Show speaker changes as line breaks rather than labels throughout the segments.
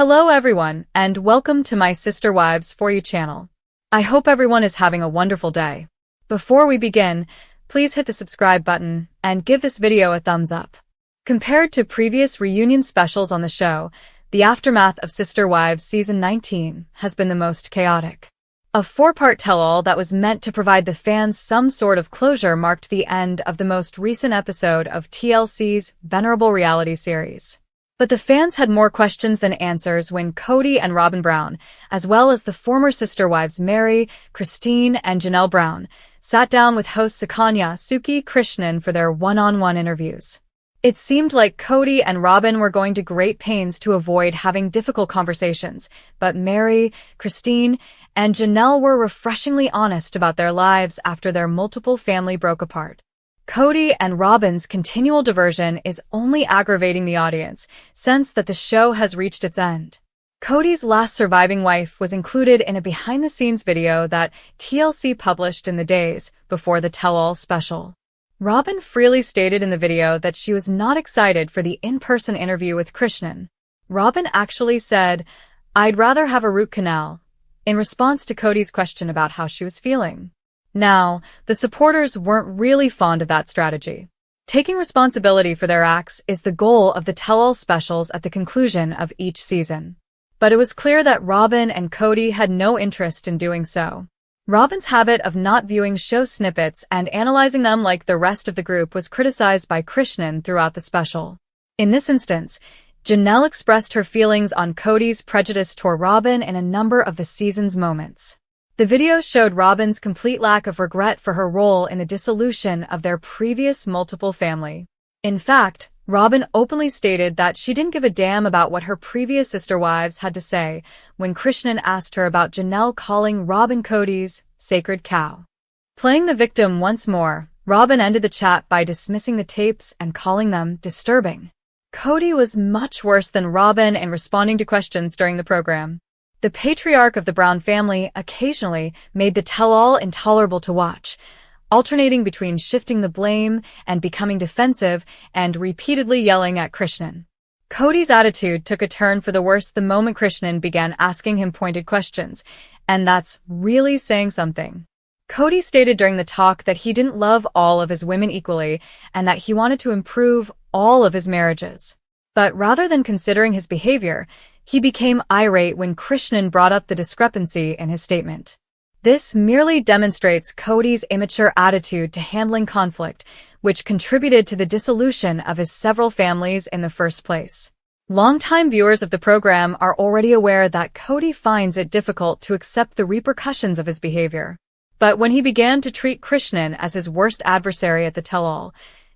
Hello everyone, and welcome to my Sister Wives For You channel. I hope everyone is having a wonderful day. Before we begin, please hit the subscribe button and give this video a thumbs up. Compared to previous reunion specials on the show, the aftermath of Sister Wives Season 19 has been the most chaotic. A four-part tell-all that was meant to provide the fans some sort of closure marked the end of the most recent episode of TLC's venerable reality series. But the fans had more questions than answers when Kody and Robyn Brown, as well as the former sister wives Mary, Christine, and Janelle Brown, sat down with host Sukanya Suki Krishnan for their one-on-one interviews. It seemed like Kody and Robyn were going to great pains to avoid having difficult conversations, but Mary, Christine, and Janelle were refreshingly honest about their lives after their multiple family broke apart. Kody and Robyn's continual diversion is only aggravating the audience, since that the show has reached its end. Kody's last surviving wife was included in a behind-the-scenes video that TLC published in the days before the tell-all special. Robyn freely stated in the video that she was not excited for the in-person interview with Krishnan. Robyn actually said, "I'd rather have a root canal," in response to Kody's question about how she was feeling. Now, the supporters weren't really fond of that strategy. Taking responsibility for their acts is the goal of the tell-all specials at the conclusion of each season. But it was clear that Robyn and Kody had no interest in doing so. Robyn's habit of not viewing show snippets and analyzing them like the rest of the group was criticized by Krishnan throughout the special. In this instance, Janelle expressed her feelings on Kody's prejudice toward Robyn in a number of the season's moments. The video showed Robyn's complete lack of regret for her role in the dissolution of their previous multiple family. In fact, Robyn openly stated that she didn't give a damn about what her previous sister wives had to say when Krishnan asked her about Janelle calling Robyn Kody's sacred cow. Playing the victim once more, Robyn ended the chat by dismissing the tapes and calling them disturbing. Kody was much worse than Robyn in responding to questions during the program. The patriarch of the Brown family occasionally made the tell-all intolerable to watch, alternating between shifting the blame and becoming defensive and repeatedly yelling at Krishnan. Kody's attitude took a turn for the worse the moment Krishnan began asking him pointed questions, and that's really saying something. Kody stated during the talk that he didn't love all of his women equally and that he wanted to improve all of his marriages. But rather than considering his behavior, he became irate when Krishnan brought up the discrepancy in his statement. This merely demonstrates Kody's immature attitude to handling conflict, which contributed to the dissolution of his several families in the first place. Longtime viewers of the program are already aware that Kody finds it difficult to accept the repercussions of his behavior. But when he began to treat Krishnan as his worst adversary at the tell-all,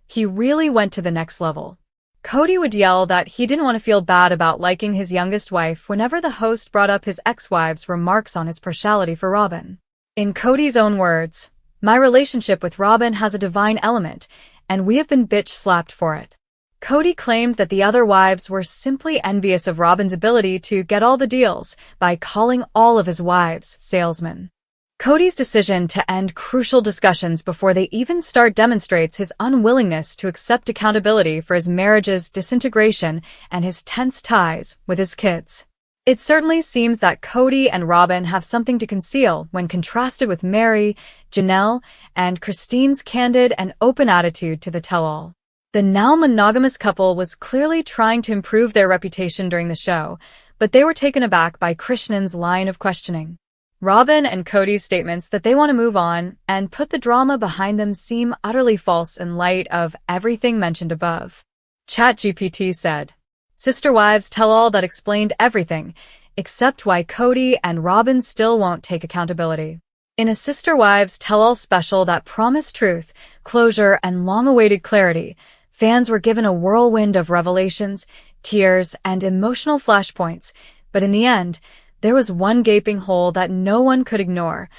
he really went to the next level. Kody would yell that he didn't want to feel bad about liking his youngest wife whenever the host brought up his ex-wife's remarks on his partiality for Robyn. In Kody's own words, "My relationship with Robyn has a divine element, and we have been bitch-slapped for it." Kody claimed that the other wives were simply envious of Robyn's ability to get all the deals by calling all of his wives salesmen. Kody's decision to end crucial discussions before they even start demonstrates his unwillingness to accept accountability for his marriage's disintegration and his tense ties with his kids. It certainly seems that Kody and Robyn have something to conceal when contrasted with Mary, Janelle, and Christine's candid and open attitude to the tell-all. The now monogamous couple was clearly trying to improve their reputation during the show, but they were taken aback by Krishnan's line of questioning. Robyn and Kody's statements that they want to move on and put the drama behind them seem utterly false in light of everything mentioned above. ChatGPT said, "Sister Wives tell-all that explained everything, except why Kody and Robyn still won't take accountability." In a Sister Wives tell-all special that promised truth, closure, and long-awaited clarity, fans were given a whirlwind of revelations, tears, and emotional flashpoints, but in the end, there was one gaping hole that no one could ignore.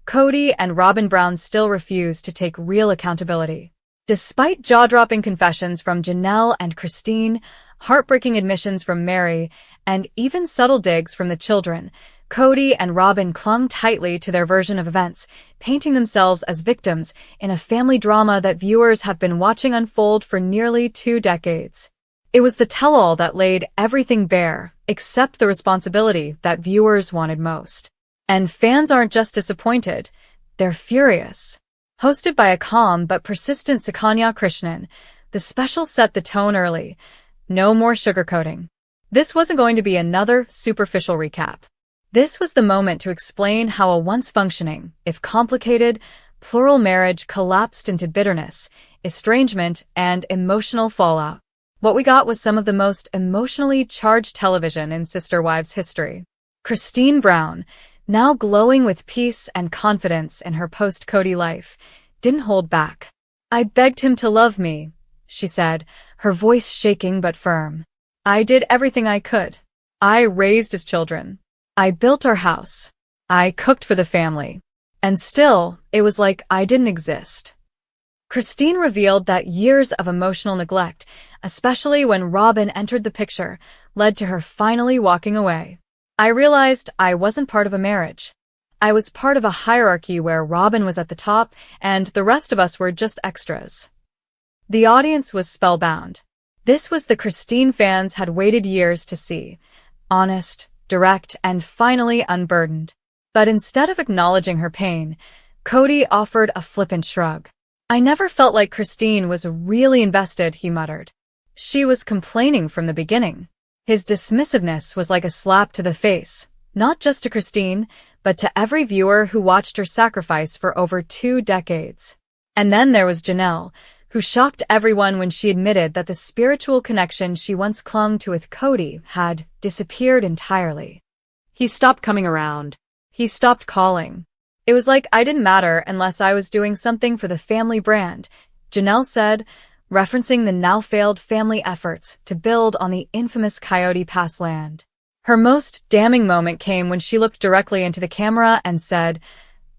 Kody and Robyn Brown still refused to take real accountability. Despite jaw-dropping confessions from Janelle and Christine, heartbreaking admissions from Mary, and even subtle digs from the children, Kody and Robyn clung tightly to their version of events, painting themselves as victims in a family drama that viewers have been watching unfold for nearly 2 decades. It was the tell-all that laid everything bare, accept the responsibility that viewers wanted most. And fans aren't just disappointed, they're furious. Hosted by a calm but persistent Sukanya Krishnan, the special set the tone early. No more sugarcoating. This wasn't going to be another superficial recap. This was the moment to explain how a once functioning, if complicated, plural marriage collapsed into bitterness, estrangement, and emotional fallout. What we got was some of the most emotionally charged television in Sister Wives history. Christine Brown, now glowing with peace and confidence in her post-Kody life, didn't hold back. "I begged him to love me," she said, her voice shaking but firm. "I did everything I could. I raised his children. I built our house. I cooked for the family. And still, it was like I didn't exist." Christine revealed that years of emotional neglect, especially when Robyn entered the picture, led to her finally walking away. "I realized I wasn't part of a marriage. I was part of a hierarchy where Robyn was at the top and the rest of us were just extras." The audience was spellbound. This was the Christine fans had waited years to see. Honest, direct, and finally unburdened. But instead of acknowledging her pain, Kody offered a flippant shrug. "I never felt like Christine was really invested," he muttered. "She was complaining from the beginning." His dismissiveness was like a slap to the face, not just to Christine, but to every viewer who watched her sacrifice for over 2 decades. And then there was Janelle, who shocked everyone when she admitted that the spiritual connection she once clung to with Kody had disappeared entirely. "He stopped coming around. He stopped calling. It was like I didn't matter unless I was doing something for the family brand," Janelle said, referencing the now-failed family efforts to build on the infamous Coyote Pass land. Her most damning moment came when she looked directly into the camera and said,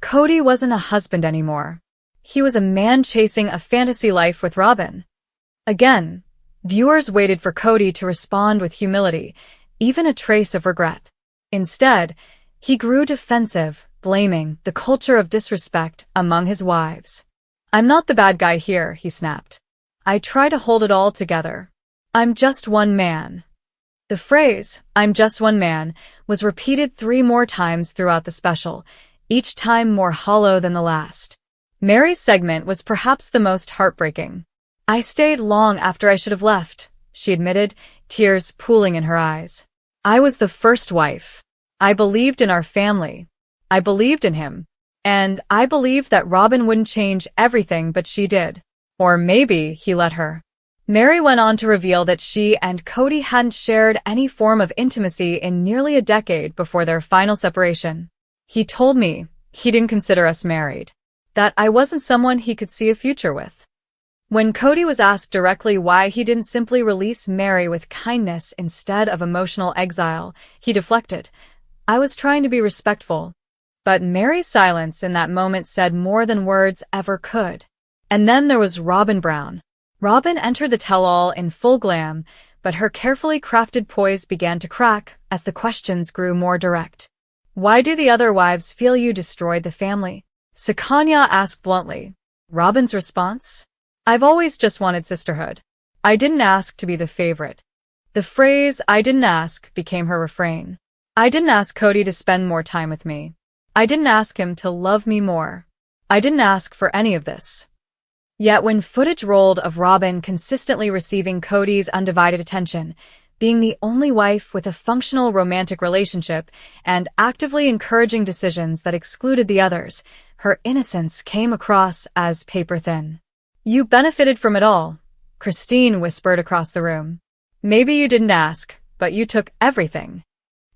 "Kody wasn't a husband anymore. He was a man chasing a fantasy life with Robyn." Again, viewers waited for Kody to respond with humility, even a trace of regret. Instead, he grew defensive, blaming the culture of disrespect among his wives. "I'm not the bad guy here," he snapped. "I try to hold it all together. I'm just one man." The phrase, "I'm just one man," was repeated 3 more times throughout the special, each time more hollow than the last. Mary's segment was perhaps the most heartbreaking. "I stayed long after I should have left," she admitted, tears pooling in her eyes. "I was the first wife. I believed in our family. I believed in him. And I believed that Robyn wouldn't change everything, but she did. Or maybe he let her." Mary went on to reveal that she and Kody hadn't shared any form of intimacy in nearly a decade before their final separation. "He told me he didn't consider us married. That I wasn't someone he could see a future with." When Kody was asked directly why he didn't simply release Mary with kindness instead of emotional exile, he deflected, "I was trying to be respectful." But Mary's silence in that moment said more than words ever could. And then there was Robyn Brown. Robyn entered the tell-all in full glam, but her carefully crafted poise began to crack as the questions grew more direct. "Why do the other wives feel you destroyed the family?" Sukanya asked bluntly. Robyn's response? "I've always just wanted sisterhood. I didn't ask to be the favorite." The phrase, "I didn't ask," became her refrain. "I didn't ask Kody to spend more time with me. I didn't ask him to love me more. I didn't ask for any of this." Yet when footage rolled of Robyn consistently receiving Kody's undivided attention, being the only wife with a functional romantic relationship, and actively encouraging decisions that excluded the others, her innocence came across as paper-thin. "You benefited from it all," Christine whispered across the room. "Maybe you didn't ask, but you took everything."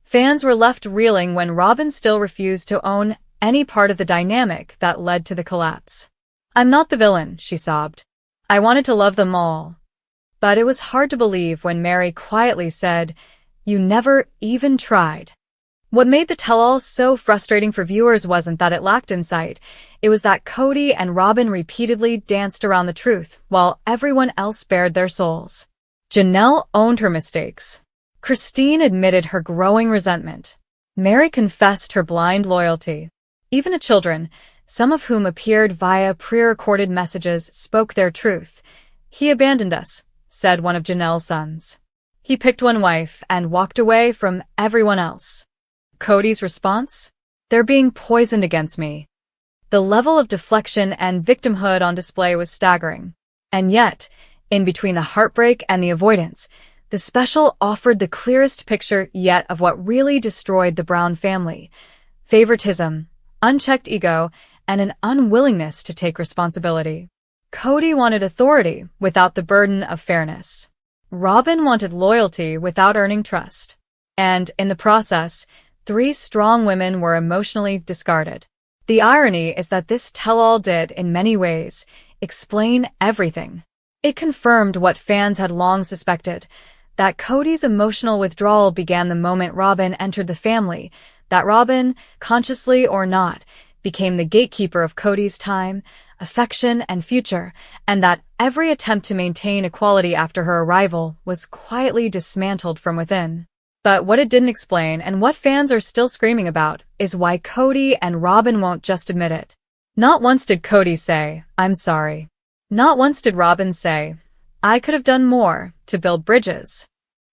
Fans were left reeling when Robyn still refused to own any part of the dynamic that led to the collapse. "I'm not the villain," she sobbed. "I wanted to love them all." But it was hard to believe when Mary quietly said, "You never even tried." What made the tell-all so frustrating for viewers wasn't that it lacked insight. It was that Kody and Robyn repeatedly danced around the truth, while everyone else bared their souls. Janelle owned her mistakes. Christine admitted her growing resentment. Mary confessed her blind loyalty. Even the children, some of whom appeared via pre-recorded messages, spoke their truth. "He abandoned us," said one of Janelle's sons. He picked one wife and walked away from everyone else. Kody's response? They're being poisoned against me. The level of deflection and victimhood on display was staggering. And yet, in between the heartbreak and the avoidance, the special offered the clearest picture yet of what really destroyed the Brown family: favoritism, unchecked ego, and an unwillingness to take responsibility. Kody wanted authority without the burden of fairness. Robyn wanted loyalty without earning trust. And, in the process, 3 strong women were emotionally discarded. The irony is that this tell-all did, in many ways, explain everything. It confirmed what fans had long suspected, that Kody's emotional withdrawal began the moment Robyn entered the family, that Robyn, consciously or not, became the gatekeeper of Kody's time, affection, and future, and that every attempt to maintain equality after her arrival was quietly dismantled from within. But what it didn't explain, and what fans are still screaming about, is why Kody and Robyn won't just admit it. Not once did Kody say, "I'm sorry." Not once did Robyn say, "I could have done more to build bridges."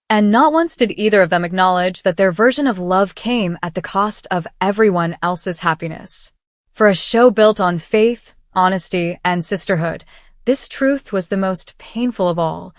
And not once did either of them acknowledge that their version of love came at the cost of everyone else's happiness. For a show built on faith, honesty, and sisterhood, this truth was the most painful of all.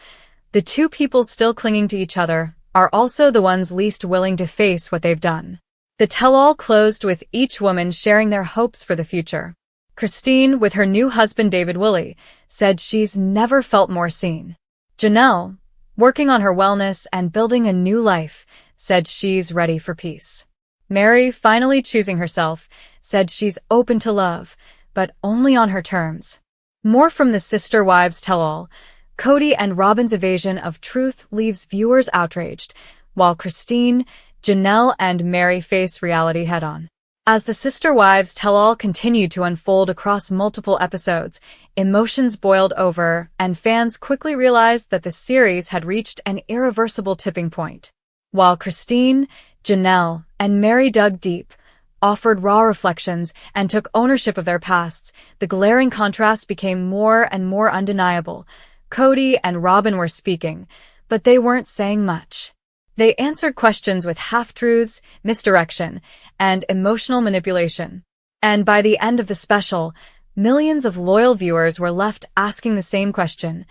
The 2 people still clinging to each other are also the ones least willing to face what they've done. The tell-all closed with each woman sharing their hopes for the future. Christine, with her new husband David Willie, said she's never felt more seen. Janelle, working on her wellness and building a new life, said she's ready for peace. Mary, finally choosing herself, said she's open to love, but only on her terms. More from the Sister Wives tell-all. Kody and Robyn's evasion of truth leaves viewers outraged, while Christine, Janelle, and Mary face reality head-on. As the Sister Wives tell-all continued to unfold across multiple episodes, emotions boiled over, and fans quickly realized that the series had reached an irreversible tipping point. While Christine, Janelle, and Mary dug deep, offered raw reflections, and took ownership of their pasts, the glaring contrast became more and more undeniable. Kody and Robyn were speaking, but they weren't saying much. They answered questions with half-truths, misdirection, and emotional manipulation. And by the end of the special, millions of loyal viewers were left asking the same question: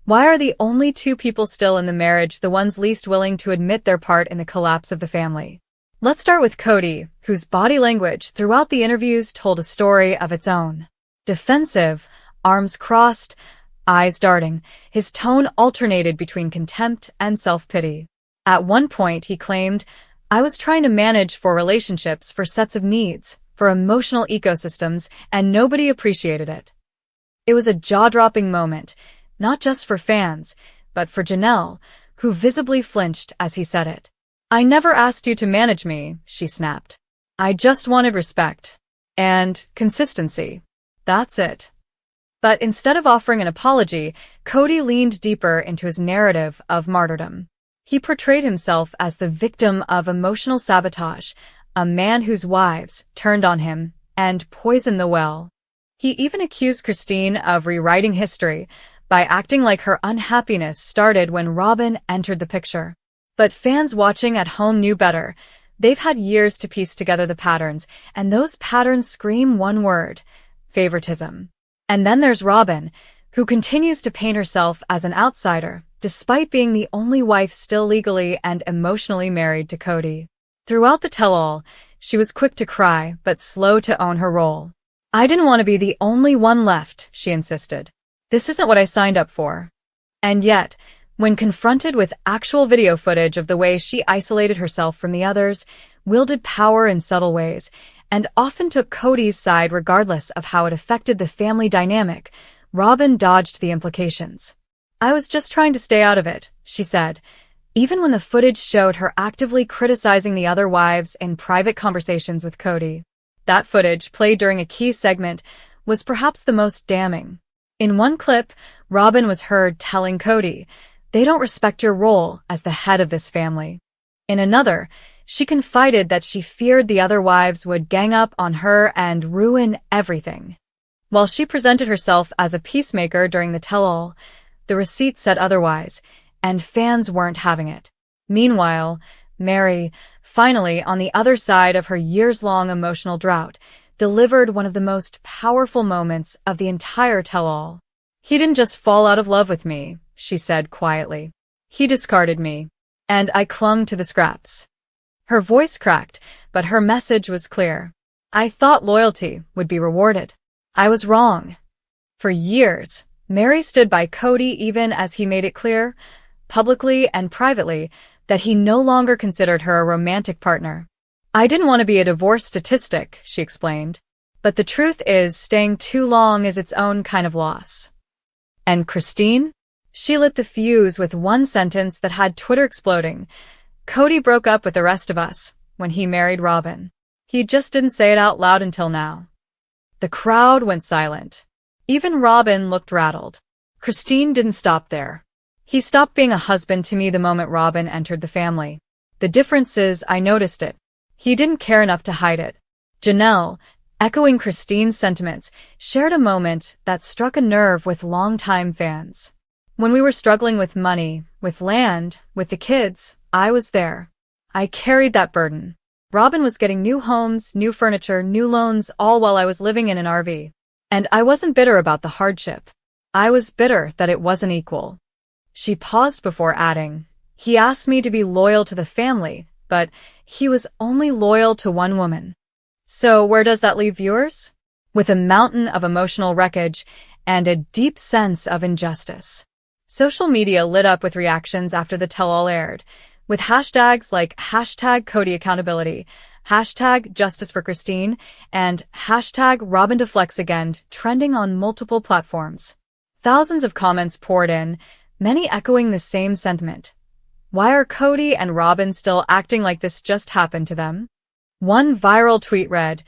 why are the only 2 people still in the marriage the ones least willing to admit their part in the collapse of the family? Let's start with Kody, whose body language throughout the interviews told a story of its own. Defensive, arms crossed, eyes darting, his tone alternated between contempt and self-pity. At one point, he claimed, "I was trying to manage 4 relationships for sets of needs, for emotional ecosystems, and nobody appreciated it." It was a jaw-dropping moment, not just for fans, but for Janelle, who visibly flinched as he said it. "I never asked you to manage me," she snapped. "I just wanted respect. And consistency. That's it." But instead of offering an apology, Kody leaned deeper into his narrative of martyrdom. He portrayed himself as the victim of emotional sabotage, a man whose wives turned on him and poisoned the well. He even accused Christine of rewriting history by acting like her unhappiness started when Robyn entered the picture. But fans watching at home knew better. They've had years to piece together the patterns, and those patterns scream one word: favoritism. And then there's Robyn, who continues to paint herself as an outsider, despite being the only wife still legally and emotionally married to Kody. Throughout the tell-all, she was quick to cry, but slow to own her role. "I didn't want to be the only one left," she insisted. "This isn't what I signed up for." And yet, when confronted with actual video footage of the way she isolated herself from the others, wielded power in subtle ways, and often took Kody's side regardless of how it affected the family dynamic, Robyn dodged the implications. "I was just trying to stay out of it," she said, even when the footage showed her actively criticizing the other wives in private conversations with Kody. That footage, played during a key segment, was perhaps the most damning. In one clip, Robyn was heard telling Kody, "They don't respect your role as the head of this family." In another, she confided that she feared the other wives would gang up on her and ruin everything. While she presented herself as a peacemaker during the tell-all, the receipts said otherwise, and fans weren't having it. Meanwhile, Mary, finally on the other side of her years-long emotional drought, delivered one of the most powerful moments of the entire tell-all. "He didn't just fall out of love with me," she said quietly. "He discarded me, and I clung to the scraps." Her voice cracked, but her message was clear. "I thought loyalty would be rewarded. I was wrong." For years, Mary stood by Kody even as he made it clear, publicly and privately, that he no longer considered her a romantic partner. "I didn't want to be a divorce statistic," she explained. "But the truth is, staying too long is its own kind of loss." And Christine? She lit the fuse with one sentence that had Twitter exploding. "Kody broke up with the rest of us when he married Robyn. He just didn't say it out loud until now." The crowd went silent. Even Robyn looked rattled. Christine didn't stop there. "He stopped being a husband to me the moment Robyn entered the family. The difference is, I noticed it. He didn't care enough to hide it." Janelle, echoing Christine's sentiments, shared a moment that struck a nerve with longtime fans. "When we were struggling with money, with land, with the kids, I was there. I carried that burden. Robyn was getting new homes, new furniture, new loans, all while I was living in an RV. And I wasn't bitter about the hardship. I was bitter that it wasn't equal." She paused before adding, "He asked me to be loyal to the family, but he was only loyal to one woman." So where does that leave viewers? With a mountain of emotional wreckage and a deep sense of injustice. Social media lit up with reactions after the tell-all aired, with hashtags like #CodyAccountability, #JusticeForChristine, and #RobynDeflectsAgain trending on multiple platforms. Thousands of comments poured in, many echoing the same sentiment. Why are Kody and Robyn still acting like this just happened to them? One viral tweet read,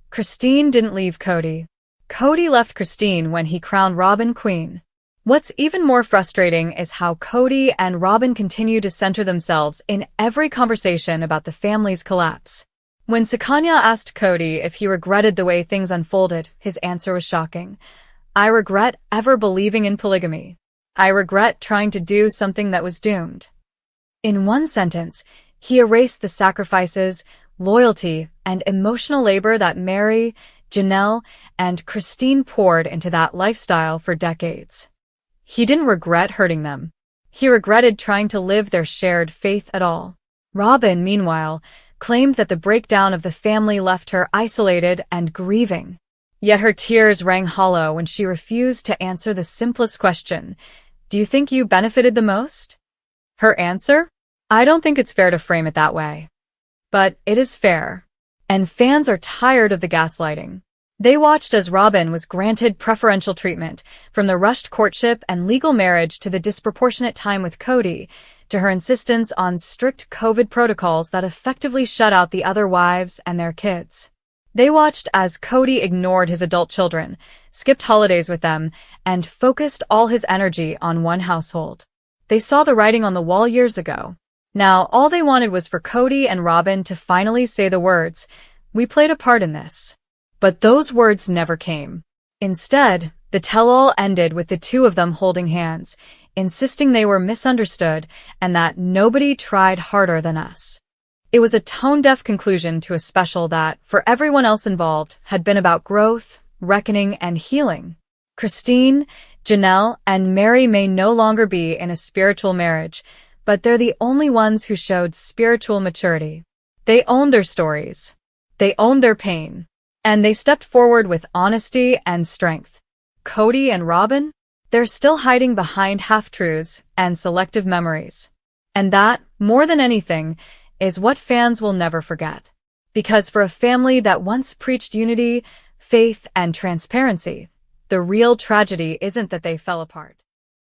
"Christine didn't leave Kody. Kody left Christine when he crowned Robyn queen." What's even more frustrating is how Kody and Robyn continue to center themselves in every conversation about the family's collapse. When Sakanya asked Kody if he regretted the way things unfolded, his answer was shocking. "I regret ever believing in polygamy. I regret trying to do something that was doomed." In one sentence, he erased the sacrifices, loyalty, and emotional labor that Mary, Janelle, and Christine poured into that lifestyle for decades. He didn't regret hurting them. He regretted trying to live their shared faith at all. Robyn, meanwhile, claimed that the breakdown of the family left her isolated and grieving. Yet her tears rang hollow when she refused to answer the simplest question, "Do you think you benefited the most?" Her answer? "I don't think it's fair to frame it that way." But it is fair. And fans are tired of the gaslighting. They watched as Robyn was granted preferential treatment, from the rushed courtship and legal marriage to the disproportionate time with Kody, to her insistence on strict COVID protocols that effectively shut out the other wives and their kids. They watched as Kody ignored his adult children, skipped holidays with them, and focused all his energy on one household. They saw the writing on the wall years ago. Now, all they wanted was for Kody and Robyn to finally say the words, "We played a part in this." But those words never came. Instead, the tell-all ended with the two of them holding hands, insisting they were misunderstood and that nobody tried harder than us. It was a tone-deaf conclusion to a special that, for everyone else involved, had been about growth, reckoning, and healing. Christine, Janelle, and Mary may no longer be in a spiritual marriage, but they're the only ones who showed spiritual maturity. They owned their stories. They owned their pain. And they stepped forward with honesty and strength. Kody and Robyn? They're still hiding behind half-truths and selective memories. And that, more than anything, is what fans will never forget. Because for a family that once preached unity, faith, and transparency, the real tragedy isn't that they fell apart.